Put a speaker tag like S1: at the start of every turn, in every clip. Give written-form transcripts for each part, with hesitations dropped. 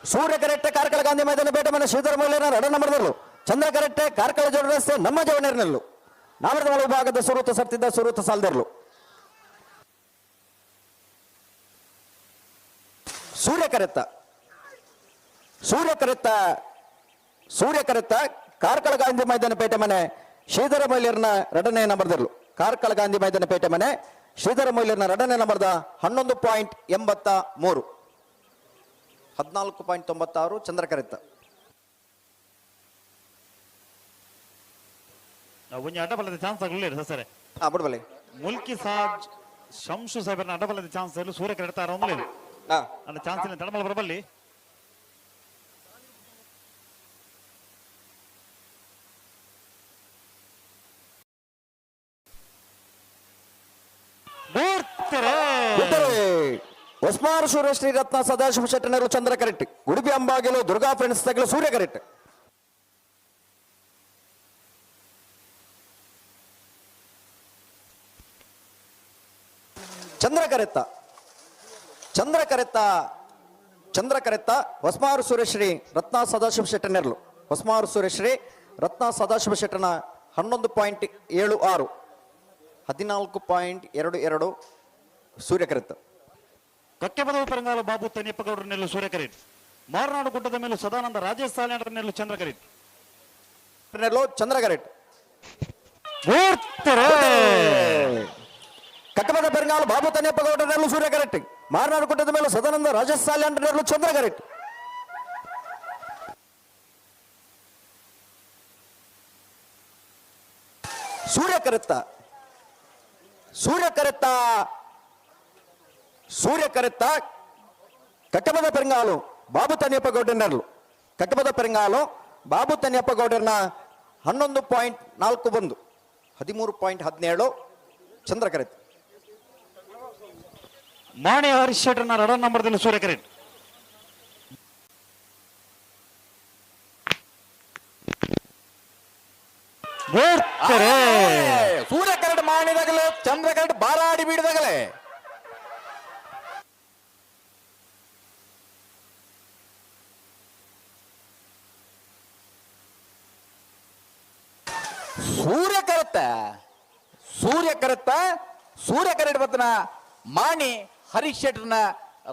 S1: ಸೂರ್ಯ ಕರೆಕ್ಟೆ ಕಾರ್ಕಳ ಗಾಂಧಿ ಮೈದಾನ ಬೇಟ ಮನೆ ಶ್ರೀಧರ ಮೌಲ್ಯನ ರಡ ನಂಬರ್ದಲ್ಲೂ ಚಂದ್ರ ಕರೆಕ್ಟೆ ಕಾರ್ಕಳ ಜೋಡ ರಸ್ತೆ ನಮ್ಮ ಜವನೇರಿನಲ್ಲೂ ನಾಮರದ ಒಳಭಾಗದ ಸುರೂತ ಸರ್ತಿದ್ದ ಸುರೂತ ಸಾಲ್ದಿರ್ಲು ಸೂರ್ಯ ಕರೆತ್ತ ಕಾರ್ಕಳ ಗಾಂಧಿ ಮೈದಾನ ಪೇಟೆ ಮನೆ ಶ್ರೀಧರ ಮೌಲ್ಯರ್ನ ಎರಡನೇ ನಂಬರ್ದರ್ಲು ಕಾರ್ಕಳ ಗಾಂಧಿ ಮೈದಾನ ಪೇಟೆ ಮನೆ ಶ್ರೀಧರ ಮೌಲ್ಯರ್ನ ಎರಡನೇ ನಂಬರ್ದ 11.83 14.96 ಚಂದ್ರ ಕರೆತ್ತ
S2: ಒಂಜಿ ಅಡ್ಡಬಲ್ಲದ ಚಾನ್ಸ್ ಆಗಲಿಲ್ಲ ಸರ್
S1: ಬಿಡ್ಬಲೆ
S2: ಮುಲ್ಕಿ ಸಾಜ್ ಶಂಶು ಸಾಹೇಬರ್ನ ಅಡ್ಡಬಲ್ಲದ ಚಾನ್ಸ್ ಸೂರ್ಯ ಕರೆತಾರ ಒಂದಿಲ್ಲ அந்த ಚಾನ್ಸ್ ಇಲ್ಲ ತಡಮಲ ಬರಬಲ್ಲಿ
S1: ಒಸ್ಮಾರ್ ಸೂರ್ಯ ಶ್ರೀ ರತ್ನ ಸದಾಶಿವ ಶೆಟ್ಟನರು ಚಂದ್ರ ಕರೆಕ್ಟ್ ಉಡುಪಿ ಅಂಬಾಗಿಲು ದುರ್ಗಾ ಫ್ರೆಂಡ್ಸ್ ತಗಲು ಸೂರ್ಯ ಕರೆಕ್ಟ್ ಚಂದ್ರ ಕರೆತ್ತ ಹೊಸ್ಮಾರು ಸುರೇಶ್ರೀ ರತ್ನ ಸದಾಶಿವ ಶೆಟ್ಟನೆರ್ಲು ಹೊಸ್ಮಾರು ಸುರೇಶ್ರೀ ರತ್ನ ಸದಾಶಿವ ಶೆಟ್ಟನ 11.76 14.22 ಸೂರ್ಯ ಕರೆತ್ತ
S2: ಕಕ್ಕೆಪದವ ಪರಂಗಾಲ ಬಾಬು ತನಿಯಪ್ಪಗೌಡರ ನೆಲ್ಲು ಸೂರ್ಯ ಕರೆಟ್ ಮಾರನಾಡು ಗುಡ್ಡದ ಮೇಲೂ ಸದಾನಂದ ರಾಜೇಶ್ ಸಾಲಿಯಾಡರ ನೆಲ್ಲು ಚಂದ್ರ ಕರೆಟ್
S1: ಚಂದ್ರ ಕರೆಟ್ ಕಕ್ಕಪದ ಪೆರಂಗಾಲು ಬಾಬು ತನಿಯಪ್ಪಗೌಡರಲ್ಲೂ ಸೂರ್ಯ ಕರೆಕ್ಟ್ ಮಾರನಾಡು ಗುಡ್ಡದ ಮೇಲೆ ಸದಾನಂದ ರಾಜೇಶ್ ಸಾಲಿಯಾಡರಲ್ಲೂ ಚಂದ್ರ ಕರೆಕ್ಟ್ ಸೂರ್ಯ ಕರೆತ್ತ ಕಕ್ಕಪದ ಪೆರಂಗಾಲು ಬಾಬು ತನಿಯಪ್ಪಗೌಡರಲ್ಲೂ ಕಕ್ಕಪದ ಪೆರಂಗಾಲು ಬಾಬು ತನಿಯಪ್ಪಗೌಡರನ 11.41 13.17 ಚಂದ್ರ ಕರೆತ್
S2: ಮಾಣಿ ಹರೀಶ್ ಶೆಟ್ಟರ್ನ ರಡ ನಂಬರ್ದಲ್ಲಿ ಸೂರ್ಯ ಕರೆಟ್
S1: ಸೂರ್ಯ ಕರೆಟ್ ಮಾಡಿದಾಗಲೇ ಚಂದ್ರ ಕರೆಟ್ ಬಾರಾಡಿ ಬೀಡಿದಾಗಲೇ ಸೂರ್ಯ ಕರೆಟ್ ಬತ್ತನ ಮಾಣಿ ಹರೀಶ್ ಶೆಟ್ಟರ್ನ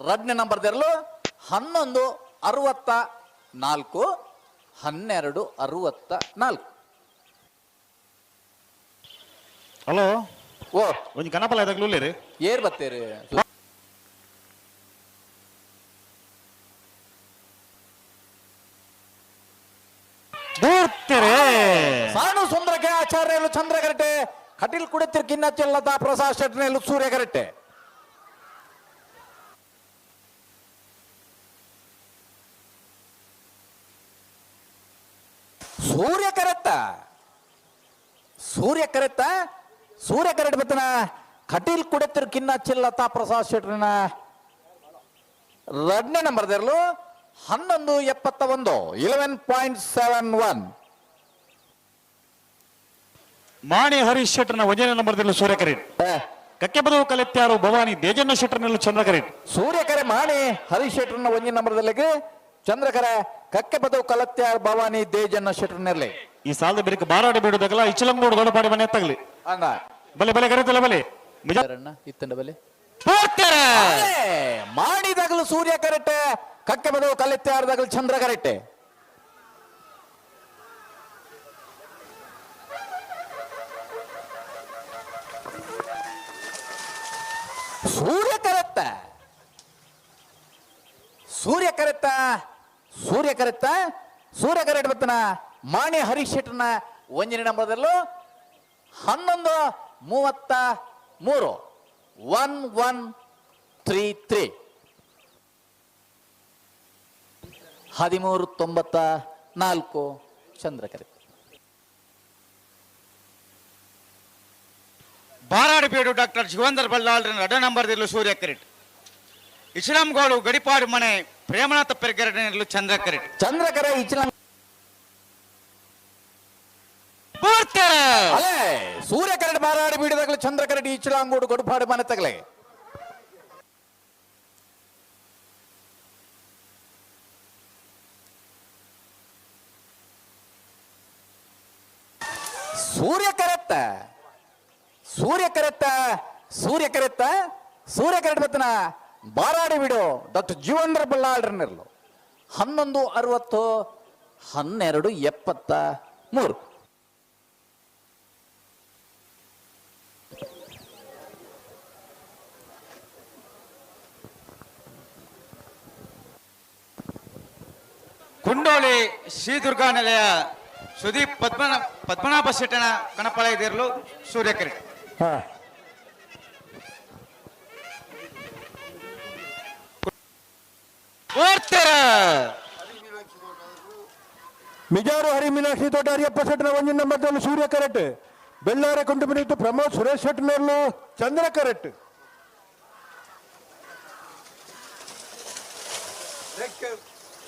S1: ರಡ್ನೆ ನಂಬರ್ದರ್ಲು 1164 1264
S2: ಹಲೋ
S1: ಓ
S2: ಒಂಜಿ ಕನಪಲ ಇದಾಗಲೂ ರೀ
S1: ಏರ್ ಬತ್ತೇರಿ ಸಾನು ಸುಂದರಕ್ಕೆ ಆಚಾರ್ಯಲು ಚಂದ್ರ ಕರೆಟೆ ಕಟೀಲ್ ಕುಡಿತಿರ್ ಕಿನ್ನಚ್ಚಲ್ಲದ ಪ್ರಸಾದ್ ಶೆಟ್ಟರ್ನಲ್ಲೂ ಸೂರ್ಯ ಕರೆಟೆ ಸೂರ್ಯ ಕರೆಟ್ ಬತ್ತನ ಕಟೀಲ್ ಕುಡಿತಿರ್ ಕಿನ್ನಚ್ಚಲ್ಲತ ಪ್ರಸಾದ್ ಶೆಟ್ಟರ್ನ ಎರಡನೇ ನಂಬರ್ದರ್ಲು 1171 11.71
S2: ಮಾಣಿ ಹರೀಶ್ ಶೆಟ್ಟರ್ನ ಒಂದನೇ ನಂಬರ್ದಲ್ಲಿ ಸೂರ್ಯ ಕರೆಟ್ ಕಕ್ಕೆಪದವು ಕಲೆತ್ಯಾರು ಭವಾನಿ ದೇಜಣ್ಣ ಶೆಟ್ಟರ್ನಲ್ಲೂ ಚಂದ್ರ ಕರೆಟ್
S1: ಸೂರ್ಯ ಕರೆ ಮಾಣಿ ಹರೀಶ್ ಶೆಟ್ಟರ್ನ ಒಂದನೇ ನಂಬರ್ದಲ್ಲಿ ಚಂದ್ರಕರೆ ಕಕ್ಕೆಪದವು ಕಲೆತ್ಯಾರು ಭವಾನಿ ದೇಜಣ್ಣ ಶೆಟ್ಟರ್ನಲ್ಲಿ
S2: ಈ ಸಾಲದ ಬೆರಕೆ ಬಾರಾಡಿ ಬಿಡುದಾಗಲ್ಲ ಇಚ್ಚಲಂಗೋಡು ದೊಡ್ಡಪಾಡಿ ಮನೆ ಎತ್ತಾಗಲಿ ಬಲೆ ಬಲೆ ಕರೆತಲ್ಲ ಬಲೆ
S1: ಇತ್ತಂಡ ಬಲೆ ಮಾಡಿದಾಗಲೂ ಸೂರ್ಯ ಕರೆಟ್ಟೆ ಕಕ್ಕೆಪದವು ಕಲೆತ್ಯಾರದಾಗಲೂ ಚಂದ್ರ ಕರೆಟ್ಟೆ ಸೂರ್ಯ ಕರೆಕ್ಟ್ ಬತ್ತನ ಮಾಣಿ ಹರೀಶ್ ಶೆಟ್ಟರ್ನ ಒಂದನೇ ನಂಬರ್ದಲ್ಲೂ 1133 1133 1394 ಚಂದ್ರ ಕರೆಕ್ಟ್
S3: ಬಾರಾಡಿಪೇಡು ಡಾಕ್ಟರ್ ಶಿವಂದರ್ ಬಲ್ಲಾಳ್ರ ಅಡ ನಂಬರ್ದಲ್ಲೂ ಸೂರ್ಯ ಕರೆಟ್ ಇಸ್ಲಾಂಗೋಳು ಗಡಿಪಾಡು ಮನೆ ಪ್ರೇಮನಾಥ ಪೆರ್ಗೆರಡನಲ್ಲೂ ಚಂದ್ರ ಕರೆಟ್
S1: ಚಂದ್ರಕರೆ ಇಚ್ಲಾಂ ಸೂರ್ಯ ಕರೆಟ್ ಬಾರಾಡಿ ಬೀಡಿದಾಗಲೇ ಚಂದ್ರ ಕರೆಟ್ ಇಚ್ಲಾಂಗೋಡು ಗಡಿಪಾಡು ಮನೆ ತಗಲೆ ಸೂರ್ಯ ಕರೆತ್ತ ಸೂರ್ಯ ಕರೆತ್ತ ಸೂರ್ಯ ಕರೆತ್ತ ಸೂರ್ಯ ಕರೆಕ್ಟ್ ಬತ್ತನ ಬಾರಾಡಿ ಬಿಡು ಡಾಕ್ಟರ್ ಜೀವನ್ರ ಬಳ್ಳಾಳ್ರನ್ನಿರ್ಲು 11:60 12:73.
S3: ಕುಂಡೋಳಿ ಶ್ರೀ ದುರ್ಗಾ ನಿಲಯ ಸುದೀಪ್ ಪದ್ಮನಾಭ ಶೆಟ್ಟಣ ಕಣಪಾಳೆದಿರಲು ಸೂರ್ಯ ಕಿರೀಟ್.
S4: ಹಾ ಮಿಜಾರು ಹರಿ ಮೀನಾಕ್ಷಿ ತೋಟ ಹರಿಯಪ್ಪ ಶೆಟ್ಟನ ಒಂಜಿನ ನಂಬರ್ದಲ್ಲಿ ಸೂರ್ಯ ಕರೆಕ್ಟ್. ಬೆಳ್ಳಾರೆ ಕೊಂಡು ಬಂದಿತ್ತು ಪ್ರಮೋದ್ ಸುರೇಶ್ ಶೆಟ್ಟನರ್ಲು ಚಂದ್ರ ಕರೆಕ್ಟ್.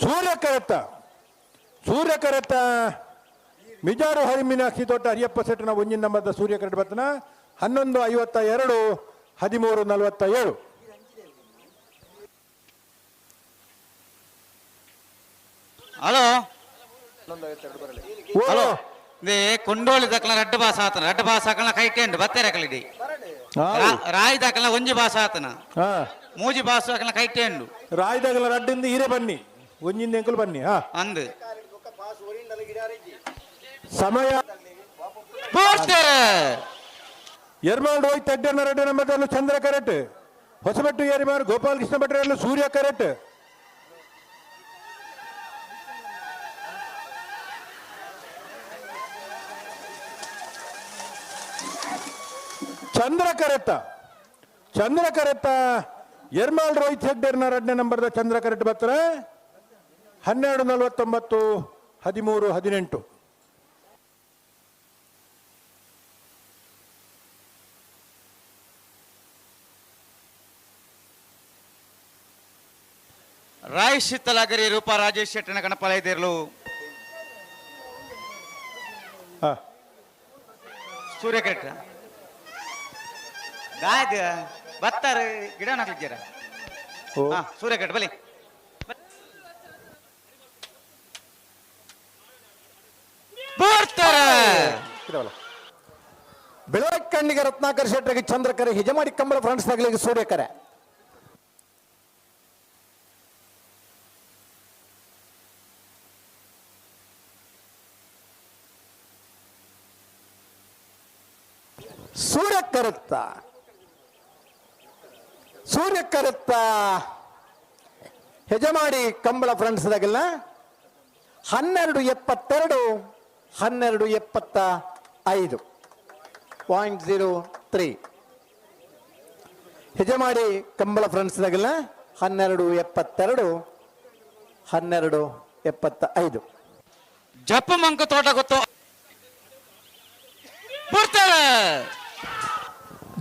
S4: ಸೂರ್ಯ ಕರೆಕ್ಟ ಸೂರ್ಯ ಕರೆಕ್ಟ ಮಿಜಾರು ಹರಿ ಮೀನಾಕ್ಷಿ ತೋಟ ಹರಿಯಪ್ಪ ಶೆಟ್ಟನ ಒಂಜಿನ ನಂಬರ್ದ ಸೂರ್ಯ ಕರೆಕ್ಟ್ ಬರ್ತನ 11:52 13:47.
S3: ಹಲೋ ಹಲೋ ದೇ ಕೊಂಡೋಳಿ ದಕ್ಕಲ ರಡ್ಡು ಭಾಷ ಆತನ ರಡ್ಡು ಭಾಷ ಹಾಕಲ ಕೈಟೆಂಡು ಬತ್ತೇರೆ ಹಾಕಲಿಡಿ ರಾಯಿ ದಾಕಲ ಒಂಜಿ ಭಾಷ ಆತನ ಮೂಜಿ ಭಾಷ ಹಾಕಲ ಕೈಟೆಂಡು
S4: ರಾಯ್ದಾಗಲ ರಡ್ಡಿಂದ ಹೀರೆ ಬನ್ನಿ ಒಂಜಿಂದ ಎಂಕುಲು ಬನ್ನಿ. ಹಾ
S3: ಅಂದು
S4: ಸಮಯ ಎರ್ಮಾಳ್ ರೋಹಿತ್ ಅಡ್ಡನ ರೆಡ್ಡಿ ನಂಬರ್ದಲ್ಲೂ ಚಂದ್ರ ಕರೆಕ್ಟ್. ಹೊಸಬೆಟ್ಟು ಏರಿಮಾರು ಗೋಪಾಲ್ ಕೃಷ್ಣ ಭಟ್ರಲ್ಲೂ ಸೂರ್ಯ ಕರೆಕ್ಟ್. ಚಂದ್ರ ಕರೆತ್ತ ಚಂದ್ರ ಕರೆತ್ತ ಎರ್ಮಾಳ್ ರೋಹಿತ್ ಹೆಗ್ಡೇರ್ನ 2ನೇ ನಂಬರ್ದ ಚಂದ್ರ ಕರೆಕ್ಟ್ ಬರ್ತಾರೆ 12:49 13:18.
S3: ರಾಯ್ ಶೀತಲಗರಿ ರೂಪಾ ರಾಜೇಶ್ ಶೆಟ್ಟನ ಕಣಪಾಳೆದಿರಲು ಸೂರ್ಯ ಕಿರೀಟ್. ಗಾಯದ ಬತ್ತಾರ ಗಿಡ ನಾಕ್ಲಿಕ್ಕಿರ ಸೂರ್ಯ ಕಿರೀಟ್ ಬಲಿ
S1: ಬೆಳಕಣ್ಣಿಗೆ ರತ್ನಾಕರ್ ಶೆಟ್ಟರಿಗೆ ಚಂದ್ರಕರೆ ಹಿಜಮಾಡಿ ಕಂಬಳ ಫ್ರೆಂಡ್ಸ್ ತಗಲಿಗೆ ಸೂರ್ಯಕರೆ. ಸೂರ್ಯ ಕರುತ್ತ ಸೂರ್ಯ ಕರುತ್ತ ಹೆಜಮಾಡಿ ಕಂಬಳ ಫ್ರೆಂಡ್ಸ್ ದಾಗಲ್ಲ 12:72 12:75.03. ಹೆಜಮಾಡಿ ಕಂಬಳ ಫ್ರೆಂಡ್ಸ್ ದಾಗಲ್ಲ 12:72 12:75.
S3: ಜಪ್ಪ ಮಂಕ ತೋಟ ಗೊತ್ತು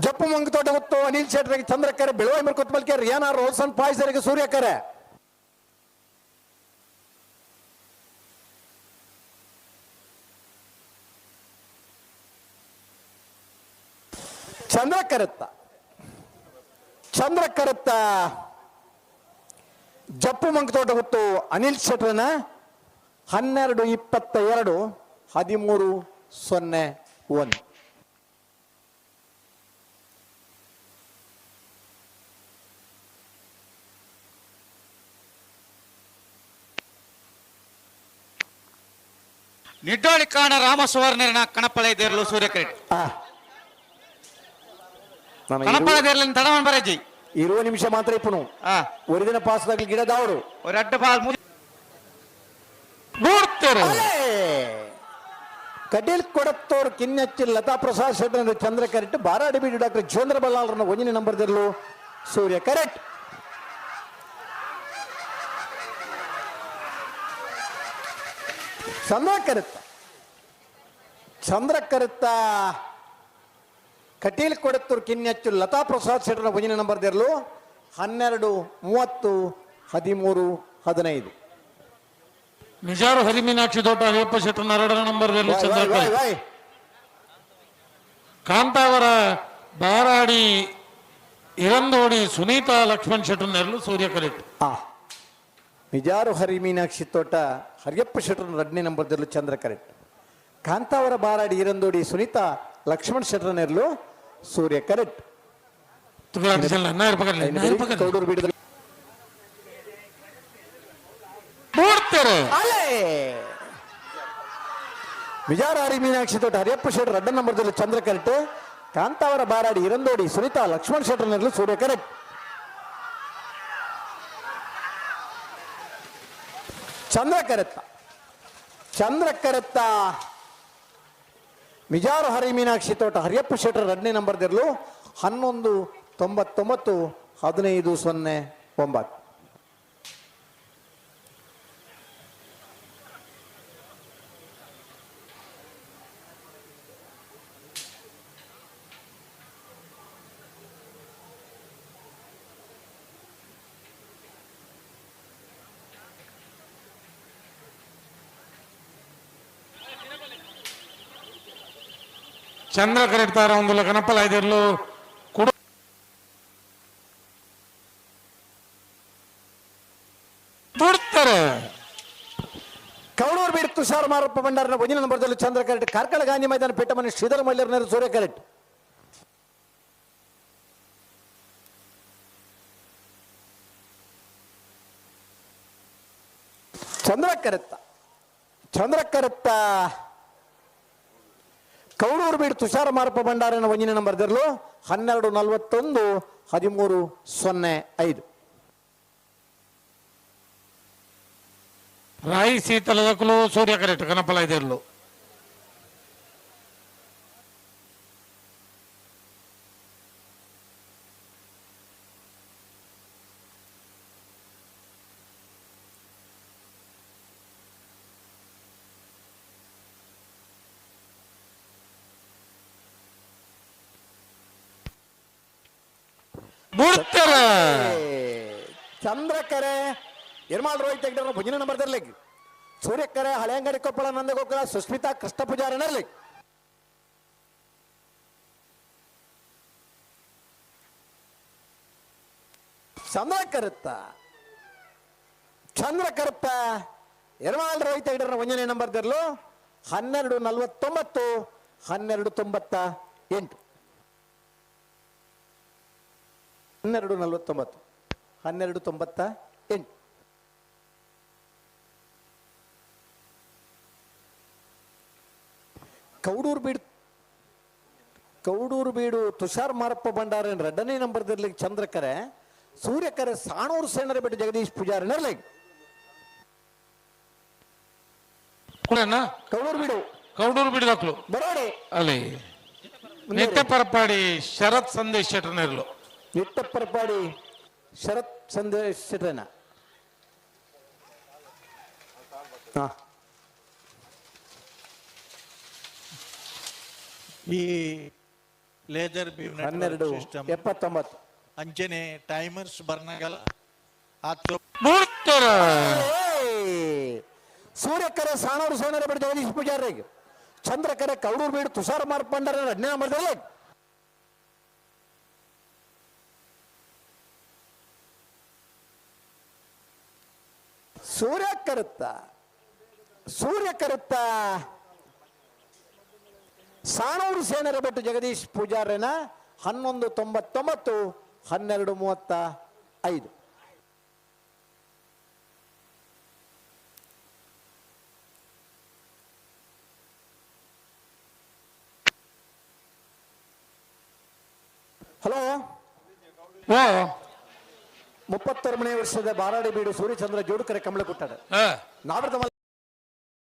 S1: ಜಪ್ಪು ಮಂಗ ತೋಟ ಗೊತ್ತು ಅನಿಲ್ ಶೆಟ್ಟರಿಗೆ ಚಂದ್ರಕರೆ ಬೆಳವಾಯಿ ಮೇಲೆ ಕೊತ್ತಮಲ್ಕೆ ರಿಯಾನ ರೋಲ್ಸನ್ ಪಾಯ್ಸರಿಗೆ ಸೂರ್ಯಕರೆ. ಚಂದ್ರ ಕರುತ್ತ ಜಪ್ಪು ಮಂಗ ತೋಟ ಗೊತ್ತು ಅನಿಲ್ ಶೆಟ್ಟರನ 12:22 13:01.
S3: ನಿಡ್ಡೋಳಿ ಕಾಣ ರಾಮಸುವರ್ಣನ ಕಣಪಾಳೆದಿರಲು ಸೂರ್ಯ ಕಿರೀಟ್. ಕಣಪಾಳೆದಿರಲಿನ ತಡವನ್ ಬರಜಿ
S1: ಇರುವ ನಿಮಿಷ ಮಾತ್ರ ಇಪ್ಪನು ಒರಿದಿನ ಪಾಸದಾಗಲಿ ಗಿಡದವರು
S3: ರಡ್ಡು ಬಾಲ್
S1: ಕಟೀಲ್ ಕೊಡತ್ತೋರು ಕಿನ್ನಚ್ಚಿ ಲತಾ ಪ್ರಸಾದ್ ಶೆಟ್ಟರ್ ಚಂದ್ರ ಕರೆಕ್ಟ್. ಬಾರಾಡಿ ಬಿಡಿ ಡಾಕ್ಟರ್ ಜೀವಂದ್ರ ಬಲ್ಲಾಳ್ರನ್ನ ಒಂಜಿನ ನಂಬರ್ದಿರಲು ಸೂರ್ಯ ಕರೆಕ್ಟ್. ಚಂದ್ರ ಕರುತ್ತ ಕಟೀಲ್ ಕೊಡತ್ತೂರು ಕಿನ್ನಚ್ಚು ಲತಾ ಪ್ರಸಾದ್ ಶೆಟ್ಟರ್ನ ಒಂಜಿನ ನಂಬರ್ದಿರಲು 12:30 13:15.
S2: ಮಿಜಾರು ಹರಿಮೀನಾಕ್ಷಿ ತೋಟ ಹರಿಯಪ್ಪ ಶೆಟ್ಟನ 2ನೇ ನಂಬರ್ದಲ್ಲಿ ಚಂದ್ರ ಕರೆಕ್ಟ್. ಕಾಂತಾವರ ಬಾರಾಡಿ ಇರಂದೋಣಿ ಸುನೀತಾ ಲಕ್ಷ್ಮಣ್ ಶೆಟ್ಟರ್ನಲ್ಲೂ ಸೂರ್ಯ ಕರೆಕ್ಟ್.
S1: ಮಿಜಾರು ಹರಿ ಮೀನಾಕ್ಷಿ ತೋಟ ಹರಿಯಪ್ಪ ಶೆಟ್ಟರ್ನ 2ನೇ ನಂಬರ್ದಲ್ಲೂ ಚಂದ್ರ ಕರೆಕ್ಟ್. ಕಾಂತಾವರ ಬಾರಾಡಿ ಇರಂದೋಡಿ ಸುನೀತಾ ಲಕ್ಷ್ಮಣ್ ಶೆಟ್ರ ನೆರಳು ಸೂರ್ಯ ಕರೆಕ್ಟ್. ಕೌಡೂರು ಬೀಡದಲ್ಲಿ ವಿಜಯರಾರಿ ಮೀನಾಕ್ಷಿ ತೋಟ ಹರಿಯಪ್ಪ ಶೆಟ್ರ ಅಡ್ಡ ನಂಬರ್ದಲ್ಲಿ ಚಂದ್ರ ಕರೆಕ್ಟ್. ಕಾಂತಾವರ ಬಾರಾಡಿ ಇರಂದೋಡಿ ಸುನೀತಾ ಲಕ್ಷ್ಮಣ್ ಶೆಟ್ರ ನೆರಳು ಸೂರ್ಯ ಕರೆಕ್ಟ್. ಚಂದ್ರ ಕರೆತ್ತ ಮಿಜಾರು ಹರಿ ಮೀನಾಕ್ಷಿ ತೋಟ ಹರಿಯಪ್ಪ ಶೆಟ್ರ 2ನೇ ನಂಬರ್ದಿರಲು 1199 1509.
S2: ಚಂದ್ರ ಕರೆಡ್ತಾರ ಒಂದು ಕನಪಲ ಐದಿರ್ಲು
S1: ಕೌಡೂರು ಬೀಡ್ ತುಷಾರ್ ಮಾರಪ್ಪ ಭಂಡಾರನ 1ನೇ ನಂಬರ್ದಲ್ಲಿ ಚಂದ್ರ ಕರೆಕ್ಟ್. ಕಾರ್ಕಳ ಗಾಂಧಿ ಮೈದಾನ ಪೇಟಮನೆ ಶ್ರೀಧರ ಮಲ್ಯರ್ನ ಸೂರ್ಯ ಕರೆಕ್ಟ್. ಚಂದ್ರ ಕರೆತ್ತ ಕೌಡೂರು ಬೀಡ್ ತುಷಾರ ಮಾರಪ್ಪ ಭಂಡಾರನ 1ನೇ ನಂಬರ್ದಿರಲು 1241 1305.
S2: ರಾಯಿ ಶೀತಲದಕ್ಕಲು ಸೂರ್ಯ ಕರೆಕ್ಟ್ ಕನಪಲ ಐದಿರ್ಲು.
S1: ಚಂದ್ರಕರೆ ಇರ್ಮಾಳ್ ರೋಹಿತ್ ಹೆಗ್ಡೆ 1ನೇ ನಂಬರ್ದಲ್ಲಿ ಸೂರ್ಯಕರೆ ಹಳೆಯಂಗಡಿ ಕೊಪ್ಪಳ ನಂದಗೋಕುಲ ಸುಸ್ಮಿತಾ ಕೃಷ್ಣ ಪೂಜಾರನಲ್ಲಿ. ಚಂದ್ರ ಕರುತ್ತ ಇರ್ಮಾಳ್ ರೋಹಿತ್ ಹೆಗ್ಡೆ 1ನೇ ನಂಬರ್ದಿರಲು 1249 1298. 1249 1298. ಕೌಡೂರು ಬೀಡು ತುಷಾರ್ ಮಾರಪ್ಪ ಭಂಡಾರ 2ನೇ ನಂಬರ್ದಲ್ಲಿ ಚಂದ್ರಕರೆ ಸೂರ್ಯಕರೆ ಸಾಣೂರು ಸೇನರ ಬೆಟ್ಟು ಜಗದೀಶ್ ಪೂಜಾರಿ ನರ್ಲೆ.
S2: ಕೌಡೂರು ಬಿಡದಕ್ಲು
S1: ಬರೋಡೆ
S2: ಅಲ್ಲಿ ನಿತ್ಯ ಪರಪಾಡಿ ಶರತ್ ಸಂದೇಶ್ ಶೆಟ್ರನಿರ್ಲು.
S1: ನಿತ್ಯ ಪರಪಾಡಿ ಶರತ್ ಸಂದೇಶ್ ಶೆಟ್ರನ
S5: ಈ ಲೇಸರ್ ಬೀಮ್
S1: 1279
S5: ಅಂಚನೆ ಟೈಮರ್ಸ್ ಬರ್ನಾಗಲ್ಲ
S1: ಸೂರ್ಯಕರೆ ಸಾಣೂರು ಸೇನರ ಬೆಟ್ಟು ಜಗದೀಶ್ ಪೂಜಾರಿಗೆ ಚಂದ್ರಕರೆ ಕೌಡೂರು ಬೀಡು ತುಷಾರ ಮಾರಪ್ಪ ಭಂಡಾರ 2ನೇ ನಂಬರ್ದಲ್ಲಿ ಸೂರ್ಯ ಕರುತ್ತ ಸಾಣೂರು ಸೇನರ ಬೆಟ್ಟು ಜಗದೀಶ್ ಪೂಜಾರನ 1199 1235. ಹಲೋ 36ನೇ ವರ್ಷದ ಬಾರಾಡಿ ಬೀಡು ಸೂರ್ಯಚಂದ್ರ ಜೋಡುಕರೆ ಕಮಲ ಕೊಟ್ಟಾರೆ.